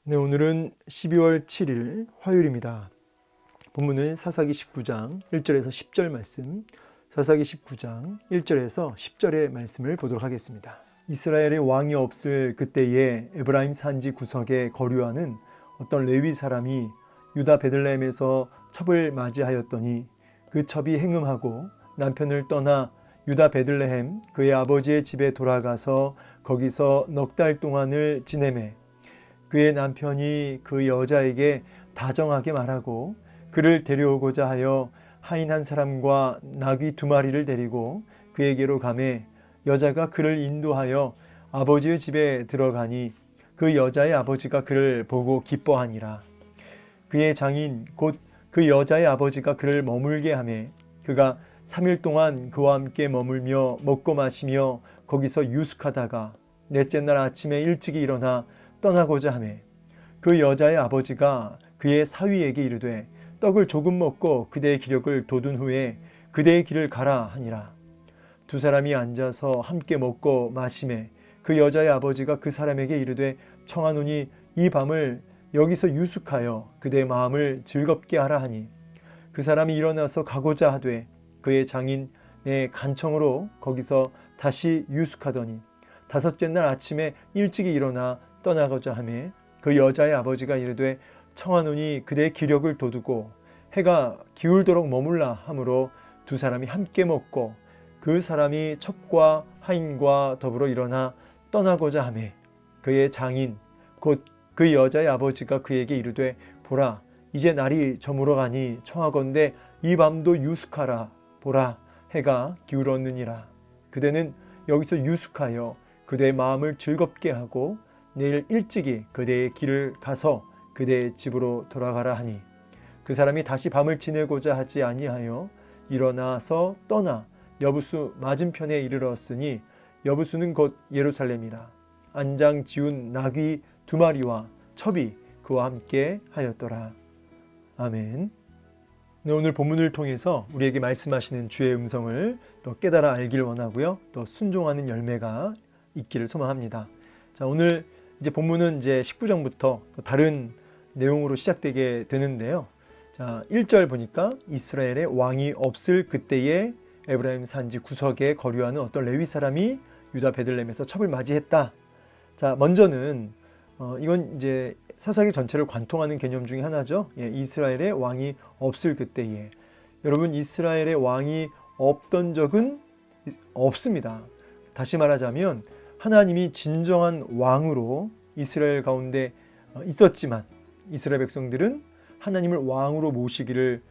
네, 오늘은 12월 7일 화요일입니다. 본문은 사사기 19장 1절에서 10절 말씀, 사사기 19장 1절에서 10절의 말씀을 보도록 하겠습니다. 이스라엘의 왕이 없을 그때에 에브라임 산지 구석에 거류하는 어떤 레위 사람이 유다 베들레헴에서 첩을 맞이하였더니 그 첩이 행음하고 남편을 떠나 유다 베들레헴 그의 아버지의 집에 돌아가서 거기서 넉 달 동안을 지내매 그의 남편이 그 여자에게 다정하게 말하고 그를 데려오고자 하여 하인 한 사람과 나귀 2마리를 데리고 그에게로 가매 여자가 그를 인도하여 아버지의 집에 들어가니 그 여자의 아버지가 그를 보고 기뻐하니라. 그의 장인 곧 그 여자의 아버지가 그를 머물게 하매 그가 3일 동안 그와 함께 머물며 먹고 마시며 거기서 유숙하다가 넷째 날 아침에 일찍이 일어나 떠나고자 하매 그 여자의 아버지가 그의 사위에게 이르되 떡을 조금 먹고 그대의 기력을 돋운 후에 그대의 길을 가라 하니라. 두 사람이 앉아서 함께 먹고 마시매 그 여자의 아버지가 그 사람에게 이르되 청하노니 이 밤을 여기서 유숙하여 그대의 마음을 즐겁게 하라 하니 그 사람이 일어나서 가고자 하되 그의 장인 내 간청으로 거기서 다시 유숙하더니 5째 날 아침에 일찍이 일어나 떠나고자 하매 그 여자의 아버지가 이르되 청하노니 그대의 기력을 돋우고 해가 기울도록 머물라 하므로 두 사람이 함께 먹고 그 사람이 첩과 하인과 더불어 일어나 떠나고자 하매 그의 장인 곧 그 여자의 아버지가 그에게 이르되 보라 이제 날이 저물어 가니 청하건대 이 밤도 유숙하라 보라 해가 기울었느니라. 그대는 여기서 유숙하여 그대의 마음을 즐겁게 하고 내일 일찍이 그대의 길을 가서 그대의 집으로 돌아가라 하니 그 사람이 다시 밤을 지내고자 하지 아니하여 일어나서 떠나 여부수 맞은편에 이르렀으니 여부수는 곧 예루살렘이라. 안장 지운 나귀 2마리와 첩이 그와 함께 하였더라. 아멘. 네, 오늘 본문을 통해서 우리에게 말씀하시는 주의 음성을 더 깨달아 알길 원하고요. 또 순종하는 열매가 있기를 소망합니다. 자, 오늘 이제 본문은 이제 19장부터 다른 내용으로 시작되게 되는데요. 자, 1절 보니까 이스라엘의 왕이 없을 그때에 에브라임 산지 구석에 거류하는 어떤 레위 사람이 유다 베들레헴에서 첩을 맞이했다. 자, 먼저는 이건 이제 사사기 전체를 관통하는 개념 중에 하나죠. 예, 이스라엘의 왕이 없을 그때에. 여러분, 이스라엘의 왕이 없던 적은 없습니다. 다시 말하자면 하나님이 진정한 왕으로 이스라엘 가운데 있었지만 이스라엘 백성들은 하나님을 왕으로 모시기를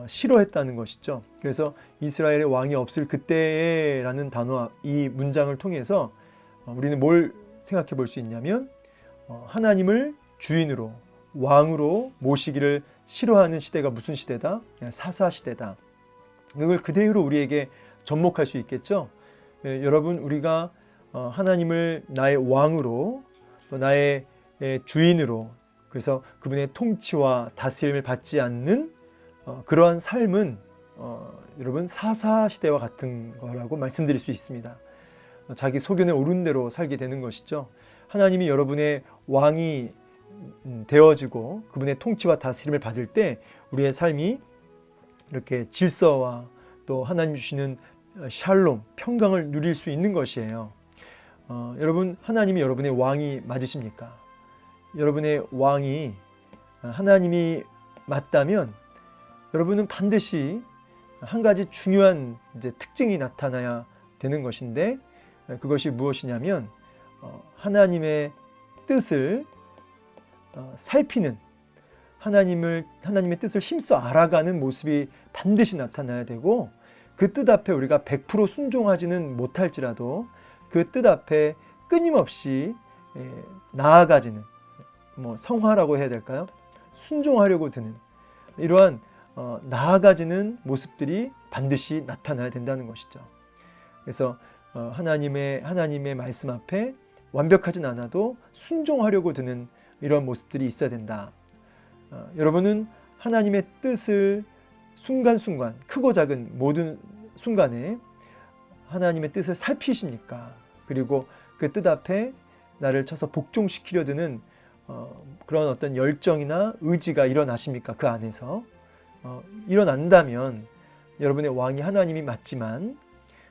싫어했다는 것이죠. 그래서 이스라엘의 왕이 없을 그때라는 단어, 이 문장을 통해서 우리는 뭘 생각해 볼 수 있냐면 하나님을 주인으로 왕으로 모시기를 싫어하는 시대가 무슨 시대다? 사사시대다. 그걸 그대로 우리에게 접목할 수 있겠죠. 여러분, 우리가 하나님을 나의 왕으로 또 나의 주인으로, 그래서 그분의 통치와 다스림을 받지 않는 그러한 삶은 여러분 사사시대와 같은 거라고 말씀드릴 수 있습니다. 자기 소견에 오른 대로 살게 되는 것이죠. 하나님이 여러분의 왕이 되어지고 그분의 통치와 다스림을 받을 때 우리의 삶이 이렇게 질서와 또 하나님 주시는 샬롬, 평강을 누릴 수 있는 것이에요. 여러분, 하나님이 여러분의 왕이 맞으십니까? 여러분의 왕이 하나님이 맞다면 여러분은 반드시 한 가지 중요한 이제 특징이 나타나야 되는 것인데 그것이 무엇이냐면 하나님의 뜻을 살피는, 하나님의 뜻을 힘써 알아가는 모습이 반드시 나타나야 되고 그 뜻 앞에 우리가 100% 순종하지는 못할지라도 그 뜻 앞에 끊임없이 나아가지는, 성화라고 해야 될까요? 순종하려고 드는 이러한 나아가지는 모습들이 반드시 나타나야 된다는 것이죠. 그래서 하나님의 말씀 앞에 완벽하진 않아도 순종하려고 드는 이런 모습들이 있어야 된다. 여러분은 하나님의 뜻을 순간순간, 크고 작은 모든 순간에 하나님의 뜻을 살피십니까? 그리고 그 뜻 앞에 나를 쳐서 복종시키려 드는 그런 어떤 열정이나 의지가 일어나십니까? 그 안에서 일어난다면 여러분의 왕이 하나님이 맞지만,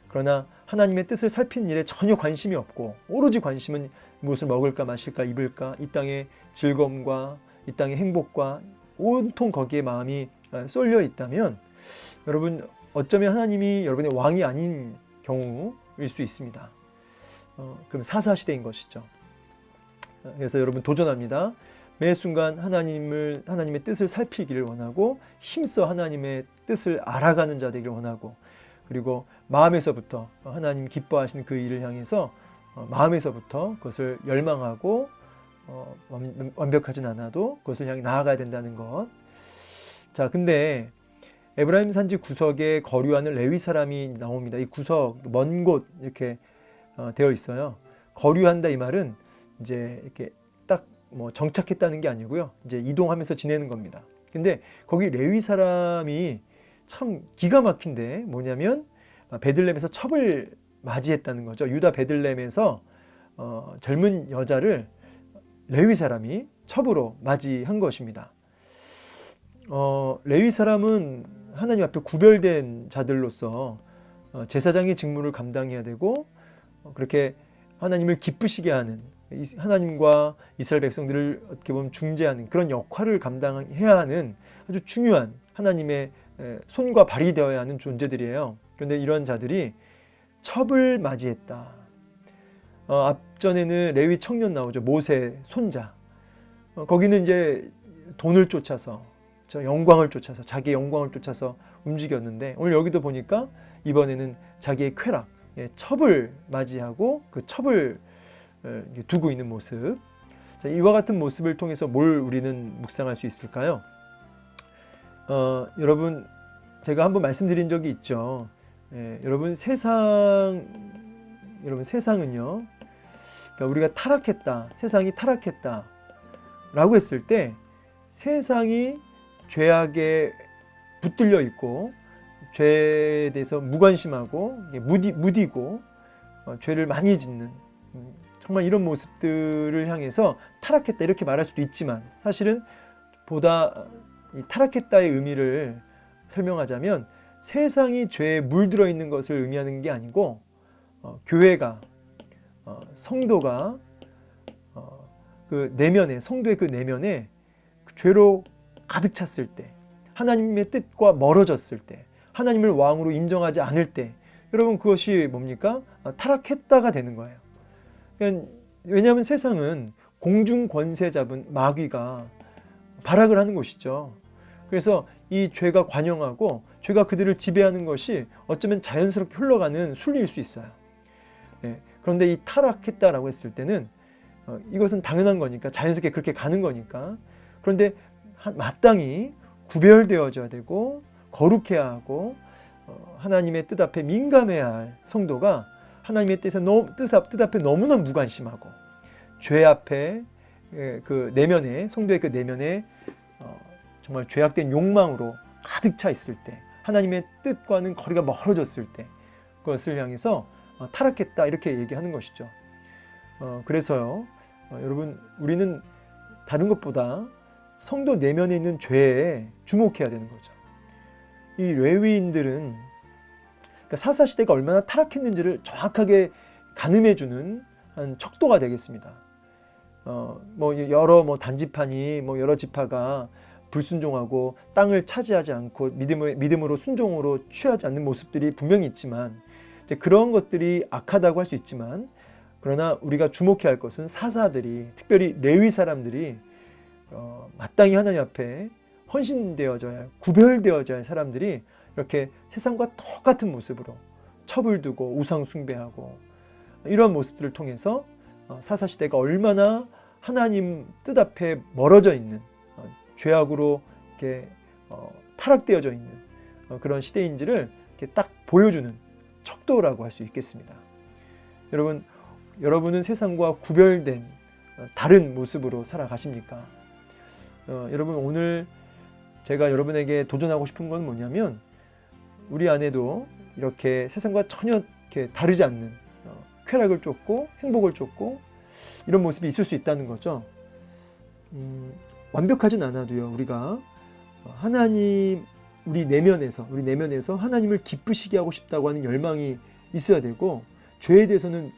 그러나 하나님의 뜻을 살피는 일에 전혀 관심이 없고 오로지 관심은 무엇을 먹을까 마실까 입을까, 이 땅의 즐거움과 이 땅의 행복과 온통 거기에 마음이 쏠려 있다면 여러분 어쩌면 하나님이 여러분의 왕이 아닌 경우일 수 있습니다. 그럼 사사시대인 것이죠. 그래서 여러분 도전합니다. 매 순간 하나님의 뜻을 살피기를 원하고 힘써 하나님의 뜻을 알아가는 자 되기를 원하고, 그리고 마음에서부터 하나님 기뻐하시는 그 일을 향해서 마음에서부터 그것을 열망하고 완벽하진 않아도 그것을 향해 나아가야 된다는 것. 자, 근데 에브라임 산지 구석에 거류하는 레위 사람이 나옵니다. 이 구석 먼 곳 이렇게 되어 있어요. 거류한다 이 말은 이제 이렇게 딱 뭐 정착했다는 게 아니고요. 이제 이동하면서 지내는 겁니다. 근데 거기 레위 사람이 참 기가 막힌데 뭐냐면 베들레헴에서 첩을 맞이했다는 거죠. 유다 베들레헴에서 젊은 여자를 레위 사람이 첩으로 맞이한 것입니다. 레위 사람은 하나님 앞에 구별된 자들로서 제사장의 직무를 감당해야 되고, 그렇게 하나님을 기쁘시게 하는, 하나님과 이스라엘 백성들을 어떻게 보면 중재하는 그런 역할을 감당해야 하는 아주 중요한 하나님의 손과 발이 되어야 하는 존재들이에요. 그런데 이런 자들이 첩을 맞이했다. 앞전에는 레위 청년 나오죠. 모세 손자. 거기는 이제 돈을 쫓아서, 영광을 쫓아서, 자기의 영광을 쫓아서 움직였는데, 오늘 여기도 보니까 이번에는 자기의 쾌락, 첩을 맞이하고 그 첩을 두고 있는 모습. 자, 이와 같은 모습을 통해서 뭘 우리는 묵상할 수 있을까요? 여러분, 제가 한번 말씀드린 적이 있죠. 여러분 세상은요, 그러니까 우리가 타락했다, 세상이 타락했다 라고 했을 때 세상이 죄악에 붙들려 있고 죄에 대해서 무관심하고 무디고 죄를 많이 짓는, 정말 이런 모습들을 향해서 타락했다 이렇게 말할 수도 있지만, 사실은 보다 이 타락했다의 의미를 설명하자면 세상이 죄에 물들어 있는 것을 의미하는 게 아니고, 교회가, 성도가 그 내면에, 성도의 그 내면에 죄로 가득 찼을 때, 하나님의 뜻과 멀어졌을 때, 하나님을 왕으로 인정하지 않을 때, 여러분 그것이 뭡니까? 타락했다가 되는 거예요. 왜냐하면 세상은 공중 권세 잡은 마귀가 발악을 하는 곳이죠. 그래서 이 죄가 관영하고 죄가 그들을 지배하는 것이 어쩌면 자연스럽게 흘러가는 순리일 수 있어요. 그런데 이 타락했다라고 했을 때는 이것은 당연한 거니까, 자연스럽게 그렇게 가는 거니까. 그런데 마땅히 구별되어져야 되고 거룩해야 하고 하나님의 뜻 앞에 민감해야 할 성도가 하나님의 뜻 앞에 너무나 무관심하고 죄 앞에 그 내면에, 성도의 그 내면에 정말 죄악된 욕망으로 가득 차 있을 때, 하나님의 뜻과는 거리가 멀어졌을 때, 그것을 향해서 타락했다 이렇게 얘기하는 것이죠. 그래서요, 여러분 우리는 다른 것보다 성도 내면에 있는 죄에 주목해야 되는 거죠. 이 레위인들은 그러니까 사사시대가 얼마나 타락했는지를 정확하게 가늠해주는 한 척도가 되겠습니다. 여러 단지파니 여러 지파가 불순종하고 땅을 차지하지 않고 믿음으로 순종으로 취하지 않는 모습들이 분명히 있지만, 이제 그런 것들이 악하다고 할 수 있지만, 그러나 우리가 주목해야 할 것은 사사들이, 특별히 레위 사람들이 마땅히 하나님 앞에 헌신되어져야 할, 구별되어져야 할 사람들이 이렇게 세상과 똑같은 모습으로 첩을 두고 우상 숭배하고 이런 모습들을 통해서 사사시대가 얼마나 하나님 뜻 앞에 멀어져 있는, 죄악으로 이렇게 타락되어져 있는 그런 시대인지를 이렇게 딱 보여주는 척도라고 할 수 있겠습니다. 여러분은 세상과 구별된 다른 모습으로 살아가십니까? 여러분 오늘 제가 여러분에게 도전하고 싶은 건 뭐냐면, 우리 안에도 이렇게 세상과 전혀 이렇게 다르지 않는 쾌락을 쫓고 행복을 쫓고 이런 모습이 있을 수 있다는 거죠. 완벽하진 않아도요, 우리가 하나님 우리 내면에서 하나님을 기쁘시게 하고 싶다고 하는 열망이 있어야 되고, 죄에 대해서는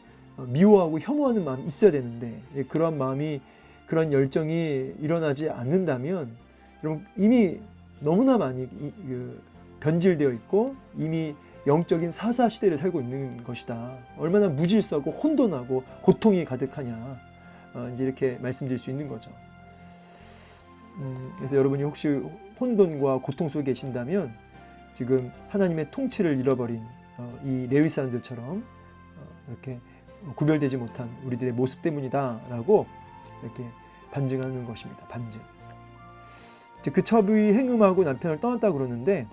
미워하고 혐오하는 마음이 있어야 되는데, 그런 마음이, 그런 열정이 일어나지 않는다면 여러분 이미 너무나 많이 변질되어 있고 이미 영적인 사사 시대를 살고 있는 것이다. 얼마나 무질서하고 혼돈하고 고통이 가득하냐, 이제 이렇게 말씀드릴 수 있는 거죠. 그래서 여러분이 혹시 혼돈과 고통 속에 계신다면 지금 하나님의 통치를 잃어버린 이 레위 사람들처럼 이렇게 구별되지 못한 우리들의 모습 때문이다라고 이렇게 반증하는 것입니다. 반증. 그 첩이 행음하고 남편을 떠났다고 그러는데,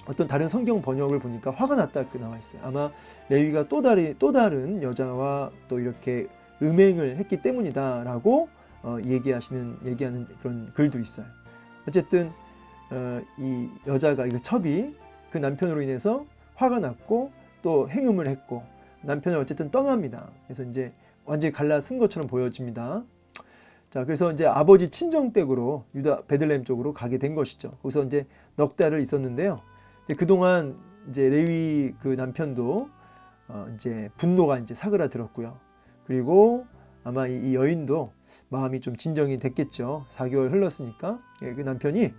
어떤 다른 성경 번역을 보니까 화가 났다 이렇게 나와 있어요. 아마 레위가 또 다른 여자와 또 이렇게 음행을 했기 때문이다라고 얘기하는 그런 글도 있어요. 어쨌든 이 여자가, 이 첩이 그 남편으로 인해서 화가 났고 또 행음을 했고 남편을 어쨌든 떠납니다. 그래서 이제 완전히 갈라쓴 것처럼 보여집니다. 자, 그래서 이제 아버지 친정 댁으로 유다 베들레헴 쪽으로 가게 된 것이죠. 거기서 이제 넉 달을 있었는데요. 이제 그동안 이제 레위 그 남편도 이제 분노가 이제 사그라들었고요. 그리고 아마 이 여인도 마음이 좀 진정이 됐겠죠. 4개월 흘렀으니까. 그 남편이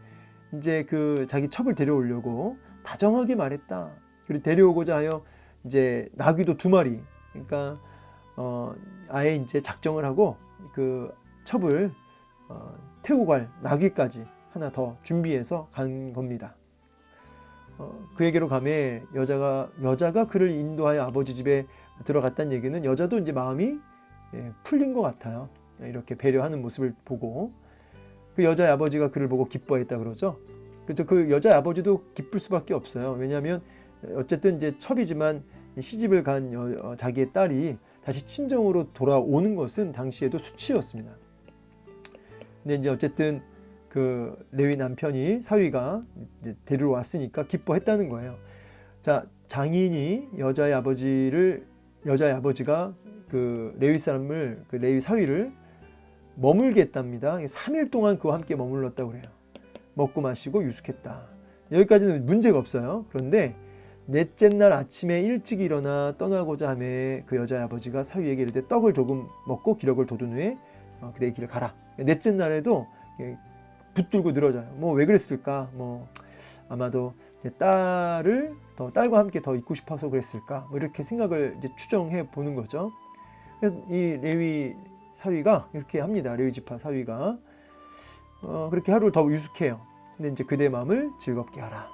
이제 그 자기 첩을 데려오려고 다정하게 말했다. 그리고 데려오고자 하여 이제 나귀도 2마리. 그러니까 아예 이제 작정을 하고 그 첩을 태우고 갈 나귀까지 하나 더 준비해서 간 겁니다. 그에게로 가매 여자가 그를 인도하여 아버지 집에 들어갔다는 얘기는 여자도 이제 마음이 풀린 것 같아요. 이렇게 배려하는 모습을 보고 그 여자의 아버지가 그를 보고 기뻐했다 그러죠. 그렇죠. 그 여자의 아버지도 기쁠 수밖에 없어요. 왜냐하면 어쨌든 이제 첩이지만 시집을 간 자기의 딸이 다시 친정으로 돌아오는 것은 당시에도 수치였습니다. 근데 이제 어쨌든 그 레위 남편이 사위가 이제 데리러 왔으니까 기뻐했다는 거예요. 자, 장인이 여자의 아버지가 그 레위 사람을, 그 레위 사위를 머물게 했답니다. 3일 동안 그와 함께 머물렀다고 그래요. 먹고 마시고 유숙했다. 여기까지는 문제가 없어요. 그런데 넷째 날 아침에 일찍 일어나 떠나고자 하매 그 여자의 아버지가 사위에게 이르되 떡을 조금 먹고 기력을 돋운 후에 그대의 길을 가라. 넷째 날에도 붙들고 늘어져요. 뭐 왜 그랬을까? 뭐 아마도 딸과 함께 더 있고 싶어서 그랬을까? 뭐 이렇게 생각을 이제 추정해 보는 거죠. 그래서 이 레위 사위가 이렇게 합니다. 레위 지파 사위가 그렇게 하루를 더 유숙해요. 근데 이제 그대의 마음을 즐겁게 하라.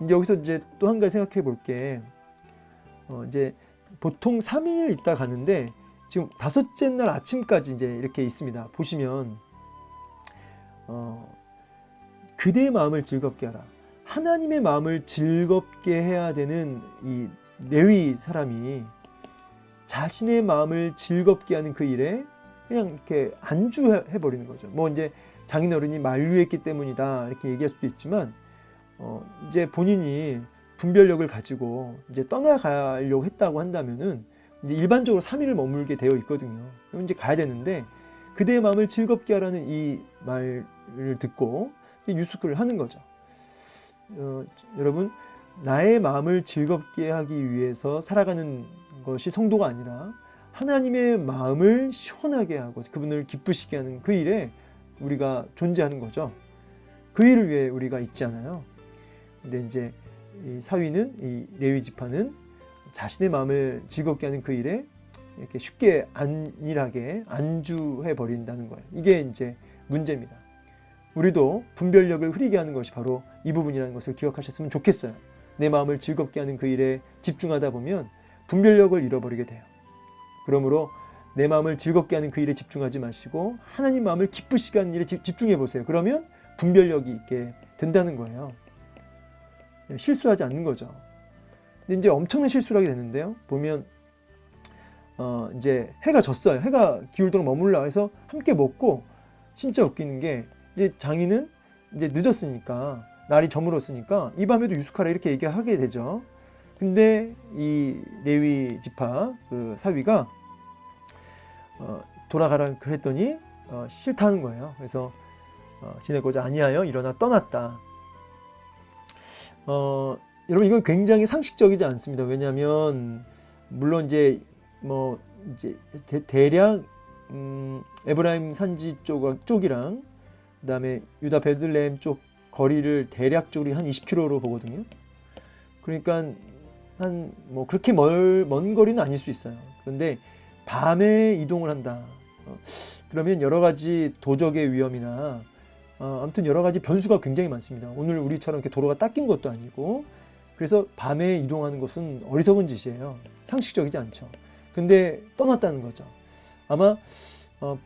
이제 여기서 이제 또 한 가지 생각해 볼 게, 이제 보통 3일 있다 가는데 지금 5째 날 아침까지 이제 이렇게 있습니다. 보시면 그대의 마음을 즐겁게 하라. 하나님의 마음을 즐겁게 해야 되는 이 레위 사람이 자신의 마음을 즐겁게 하는 그 일에 그냥 이렇게 안주해 버리는 거죠. 뭐 이제 장인어른이 만류했기 때문이다 이렇게 얘기할 수도 있지만, 이제 본인이 분별력을 가지고 이제 떠나가려고 했다고 한다면은 이제 일반적으로 3일을 머물게 되어 있거든요. 그럼 이제 가야 되는데 그대의 마음을 즐겁게 하라는 이 말을 듣고 유숙을 하는 거죠. 여러분, 나의 마음을 즐겁게 하기 위해서 살아가는 것이 성도가 아니라 하나님의 마음을 시원하게 하고 그분을 기쁘시게 하는 그 일에 우리가 존재하는 거죠. 그 일을 위해 우리가 있잖아요. 근데 이제 이 사위는, 이 레위 지파는 자신의 마음을 즐겁게 하는 그 일에 이렇게 쉽게 안일하게 안주해 버린다는 거예요. 이게 이제 문제입니다. 우리도 분별력을 흐리게 하는 것이 바로 이 부분이라는 것을 기억하셨으면 좋겠어요. 내 마음을 즐겁게 하는 그 일에 집중하다 보면 분별력을 잃어버리게 돼요. 그러므로 내 마음을 즐겁게 하는 그 일에 집중하지 마시고 하나님 마음을 기쁘시게 하는 일에 집중해 보세요. 그러면 분별력이 있게 된다는 거예요. 실수하지 않는 거죠. 근데 이제 엄청난 실수를 하게 되는데요. 보면 이제 해가 졌어요. 해가 기울도록 머물라 해서 함께 먹고, 진짜 웃기는 게 이제 장인은 이제 늦었으니까, 날이 저물었으니까 이 밤에도 유숙하라 이렇게 얘기하게 되죠. 근데 이 레위 지파 그 사위가 돌아가라 그랬더니 싫다는 거예요. 그래서 지내고자 아니하여 일어나 떠났다. 여러분 이건 굉장히 상식적이지 않습니다. 왜냐하면 물론 이제 대략 에브라임 산지 쪽이랑 그다음에 유다 베들레헴 쪽 거리를 대략적으로 한 20km로 보거든요. 그러니까 한 그렇게 먼 거리는 아닐 수 있어요. 그런데 밤에 이동을 한다. 그러면 여러 가지 도적의 위험이나 아무튼 여러 가지 변수가 굉장히 많습니다. 오늘 우리처럼 이렇게 도로가 닦인 것도 아니고, 그래서 밤에 이동하는 것은 어리석은 짓이에요. 상식적이지 않죠. 근데 떠났다는 거죠. 아마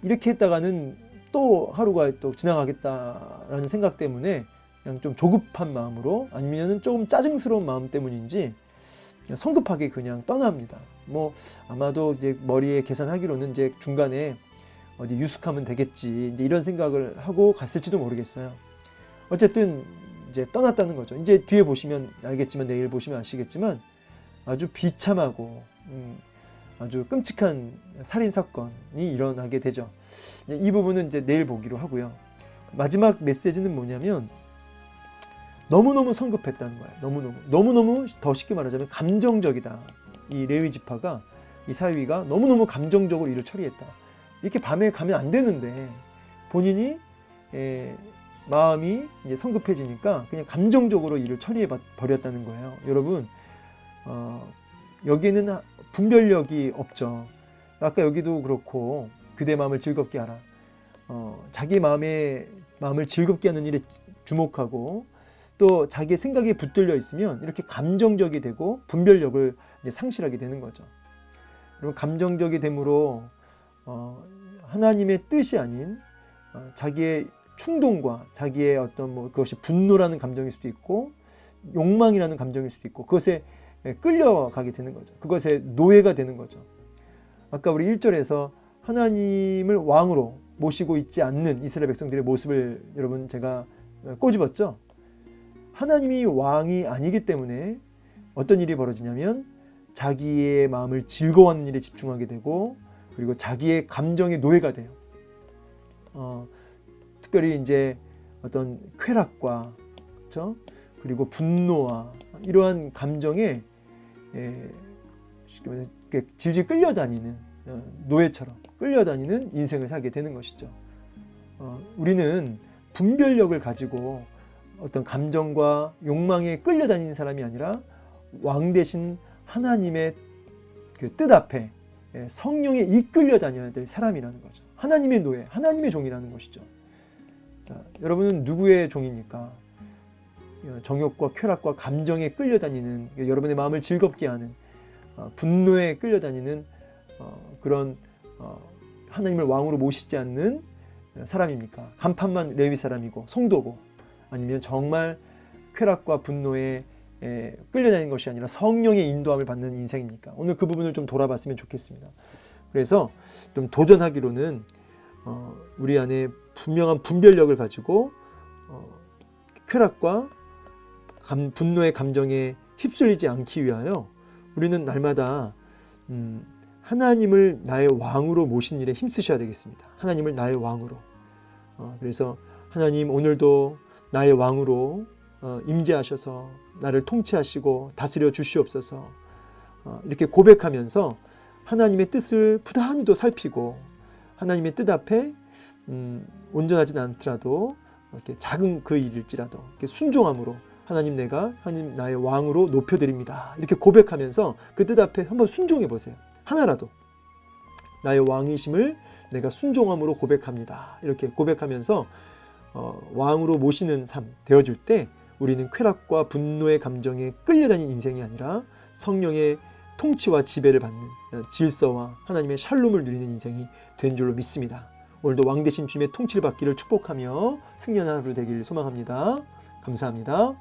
이렇게 했다가는 또 하루가 또 지나가겠다라는 생각 때문에 그냥 좀 조급한 마음으로, 아니면은 조금 짜증스러운 마음 때문인지 그냥 성급하게 그냥 떠납니다. 아마도 이제 머리에 계산하기로는 이제 중간에 어디 유숙하면 되겠지, 이제 이런 생각을 하고 갔을지도 모르겠어요. 어쨌든 이제 떠났다는 거죠. 이제 뒤에 보시면 알겠지만, 내일 보시면 아시겠지만 아주 비참하고 아주 끔찍한 살인 사건이 일어나게 되죠. 이 부분은 이제 내일 보기로 하고요. 마지막 메시지는 뭐냐면 너무너무 성급했다는 거예요. 너무너무 더 쉽게 말하자면 감정적이다. 이 레위 지파가, 이 사위가 너무너무 감정적으로 일을 처리했다. 이렇게 밤에 가면 안 되는데 본인이 마음이 이제 성급해지니까 그냥 감정적으로 일을 처리해 버렸다는 거예요. 여러분, 여기에는 분별력이 없죠. 아까 여기도 그렇고 그대 마음을 즐겁게 하라. 자기 마음을 즐겁게 하는 일에 주목하고 또 자기의 생각에 붙들려 있으면 이렇게 감정적이 되고 분별력을 이제 상실하게 되는 거죠. 그리고 감정적이 됨으로 하나님의 뜻이 아닌 자기의 충동과 자기의 어떤 그것이 분노라는 감정일 수도 있고 욕망이라는 감정일 수도 있고 그것에 끌려가게 되는 거죠. 그것에 노예가 되는 거죠. 아까 우리 1절에서 하나님을 왕으로 모시고 있지 않는 이스라엘 백성들의 모습을 여러분 제가 꼬집었죠. 하나님이 왕이 아니기 때문에 어떤 일이 벌어지냐면 자기의 마음을 즐거워하는 일에 집중하게 되고, 그리고 자기의 감정의 노예가 돼요. 특별히 이제 어떤 쾌락과, 그렇죠? 그리고 분노와 이러한 감정에 쉽게 말해서 질질 끌려다니는 노예처럼 끌려다니는 인생을 살게 되는 것이죠. 우리는 분별력을 가지고 어떤 감정과 욕망에 끌려다니는 사람이 아니라 왕 대신 하나님의 그 뜻 앞에 성령에 이끌려 다녀야 될 사람이라는 거죠. 하나님의 노예, 하나님의 종이라는 것이죠. 자, 여러분은 누구의 종입니까? 정욕과 쾌락과 감정에 끌려다니는, 여러분의 마음을 즐겁게 하는 분노에 끌려다니는 그런 하나님을 왕으로 모시지 않는 사람입니까? 간판만 레위 사람이고 성도고, 아니면 정말 쾌락과 분노에 끌려다니는 것이 아니라 성령의 인도함을 받는 인생입니까? 오늘 그 부분을 좀 돌아봤으면 좋겠습니다. 그래서 좀 도전하기로는 우리 안에 분명한 분별력을 가지고 쾌락과 분노의 감정에 휩쓸리지 않기 위하여 우리는 날마다 하나님을 나의 왕으로 모신 일에 힘쓰셔야 되겠습니다. 하나님을 나의 왕으로. 그래서 하나님, 오늘도 나의 왕으로 임재하셔서 나를 통치하시고 다스려 주시옵소서. 이렇게 고백하면서 하나님의 뜻을 부단히도 살피고, 하나님의 뜻 앞에 온전하진 않더라도 이렇게 작은 그 일일지라도 이렇게 순종함으로 하나님, 하나님 나의 왕으로 높여드립니다. 이렇게 고백하면서 그 뜻 앞에 한번 순종해 보세요. 하나라도 나의 왕이심을 내가 순종함으로 고백합니다. 이렇게 고백하면서 왕으로 모시는 삶 되어줄 때 우리는 쾌락과 분노의 감정에 끌려다니는 인생이 아니라 성령의 통치와 지배를 받는 질서와 하나님의 샬롬을 누리는 인생이 된 줄로 믿습니다. 오늘도 왕 대신 주님의 통치를 받기를 축복하며 승리하는 하루 되기를 소망합니다. 감사합니다.